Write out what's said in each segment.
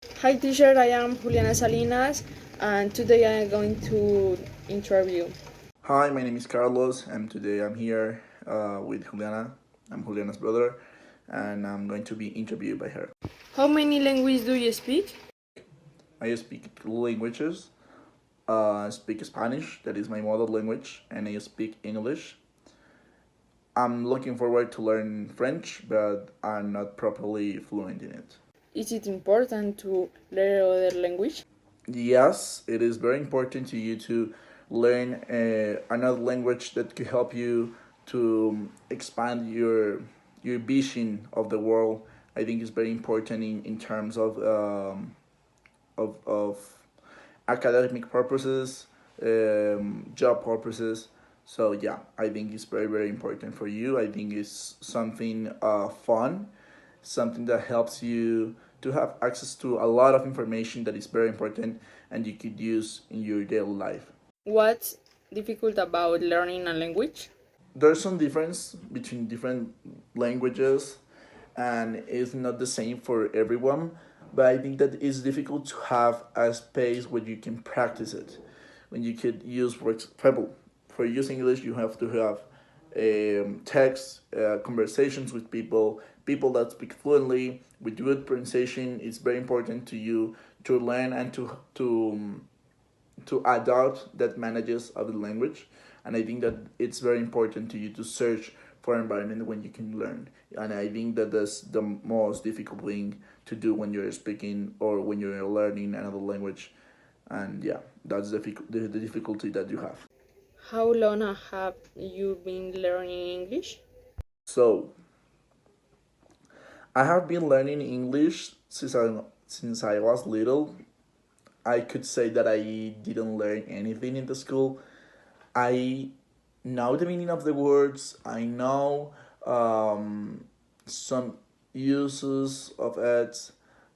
Hi teacher, I am Juliana Salinas and today I am going to interview. Hi, my name is Carlos, and today I'm here with Juliana. I'm Juliana's brother, and I'm going to be interviewed by her. How many languages do you speak? I speak two languages. I speak Spanish, that is my mother language, and I speak English. I'm looking forward to learn French, but I'm not properly fluent in it. Is it important to learn other language? Yes, it is very important to you to learn another language that could help you to expand your vision of the world. I think it's very important in terms of academic purposes, job purposes. So yeah, I think it's very important for you. I think it's something fun, something that helps you to have access to a lot of information that is very important and you could use in your daily life. What's difficult about learning a language? There's some difference between different languages and it's not the same for everyone, but I think that it's difficult to have a space where you can practice it. When you could use, for example, for using English you have to have text conversations with people that speak fluently with good pronunciation. It's very important to you to learn and to adopt that manages of the language. And I think that it's very important to you to search for an environment when you can learn. And I think that that's the most difficult thing to do when you're speaking or when you're learning another language. And yeah, that's the difficulty that you have. How long have you been learning English? So I have been learning English since I was little. I could say that I didn't learn anything in the school. I know the meaning of the words. I know some uses of it,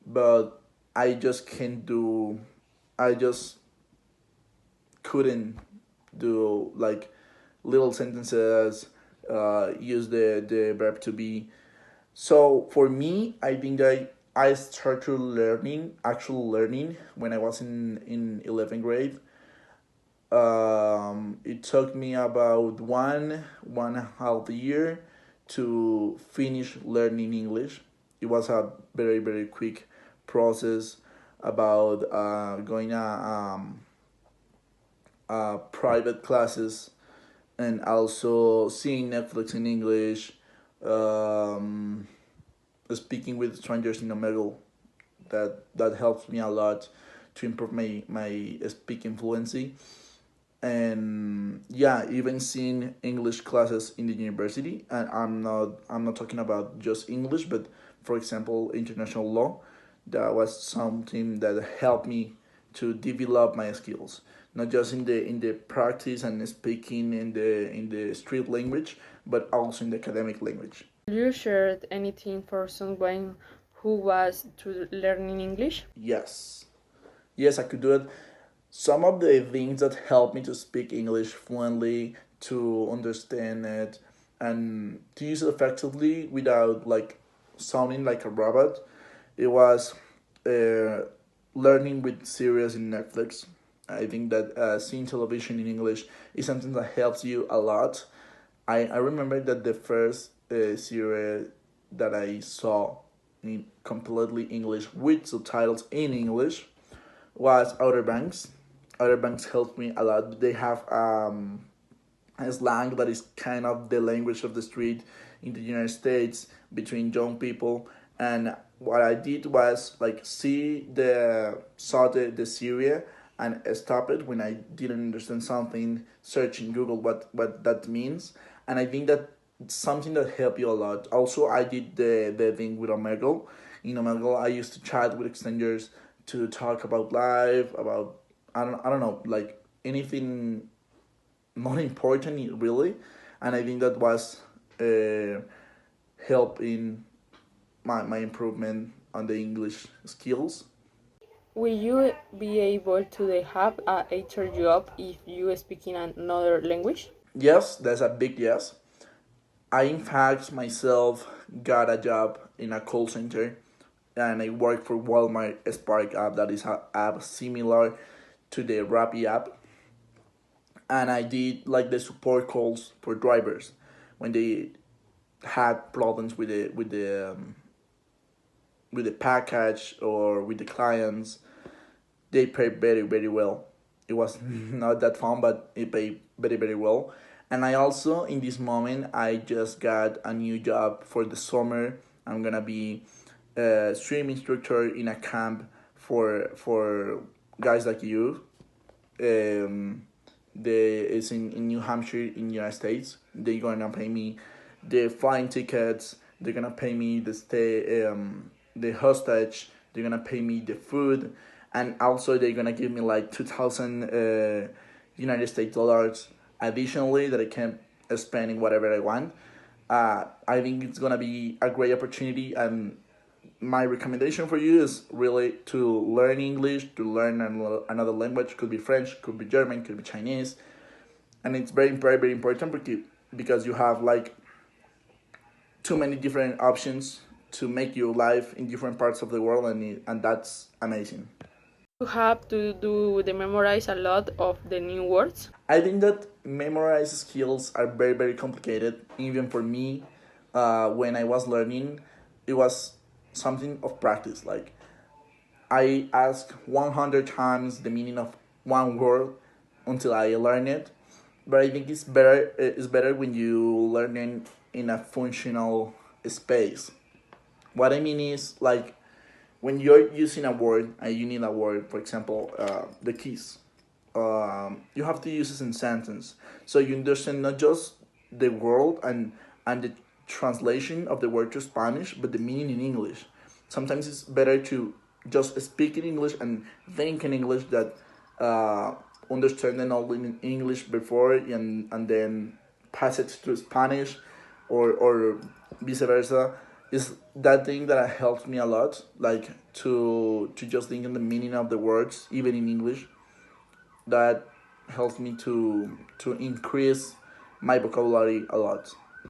but I just can't do. I just couldn't do like little sentences. Use the verb to be. So for me, I think I started actual learning when I was in 11th grade. It took me about one and a half year to finish learning English. It was a very quick process about going private classes and also seeing Netflix in English, um, speaking with strangers in Omegle. That helps me a lot to improve my speaking fluency. And yeah, even seeing English classes in the university, and I'm not talking about just English, but for example international law. That was something that helped me to develop my skills, not just in the practice and speaking in the street language, but also in the academic language. Will you share anything for someone who was to learning English? Yes, I could do it. Some of the things that help me to speak English fluently, to understand it, and to use it effectively without like sounding like a robot, it was uh, learning with series in Netflix. I think that seeing television in English is something that helps you a lot. I remember that the first series that I saw in completely English with subtitles in English was Outer Banks. Outer Banks helped me a lot. They have a slang that is kind of the language of the street in the United States between young people. And what I did was like saw the series and stop it when I didn't understand something, search in Google what that means. And I think that it's something that helped you a lot. Also, I did the thing with Omegle. In Omegle, I used to chat with extenders to talk about life, about I don't know, like anything not important really, and I think that was uh, help in my improvement on the English skills. Will you be able to have a HR job if you speak in another language? Yes, that's a big yes. I in fact myself got a job in a call center and I work for Walmart Spark app, that is an app similar to the Rappi app, and I did like the support calls for drivers when they had problems with the package or with the clients. They paid very very well. It was not that fun, but it paid very very well. And I also in this moment I just got a new job for the summer. I'm gonna be a swim instructor in a camp for guys like you. Um, it's in New Hampshire in the United States. They're gonna pay me the flying tickets. They're gonna pay me the stay, the hostage. They're gonna pay me the food, and also they're gonna give me like 2,000 United States dollars additionally that I can spend in whatever I want. I think it's gonna be a great opportunity, and my recommendation for you is really to learn English, to learn another language. Could be French, could be German, could be Chinese, and it's very very very important because you have like too many different options to make your life in different parts of the world, and that's amazing. You have to do the memorize a lot of the new words. I think that memorize skills are very very complicated. Even for me, when I was learning, it was something of practice. Like I ask 100 times the meaning of one word until I learn it. But I think it's better when you learn it in a functional space. What I mean is like when you're using a word and you need a word, for example, the keys. You have to use it in sentence, so you understand not just the word and the translation of the word to Spanish, but the meaning in English. Sometimes it's better to just speak in English and think in English that understanding all in English before and then pass it to Spanish or vice versa is that thing that helps me a lot, like to just think in the meaning of the words even in English. That helps me to increase my vocabulary a lot.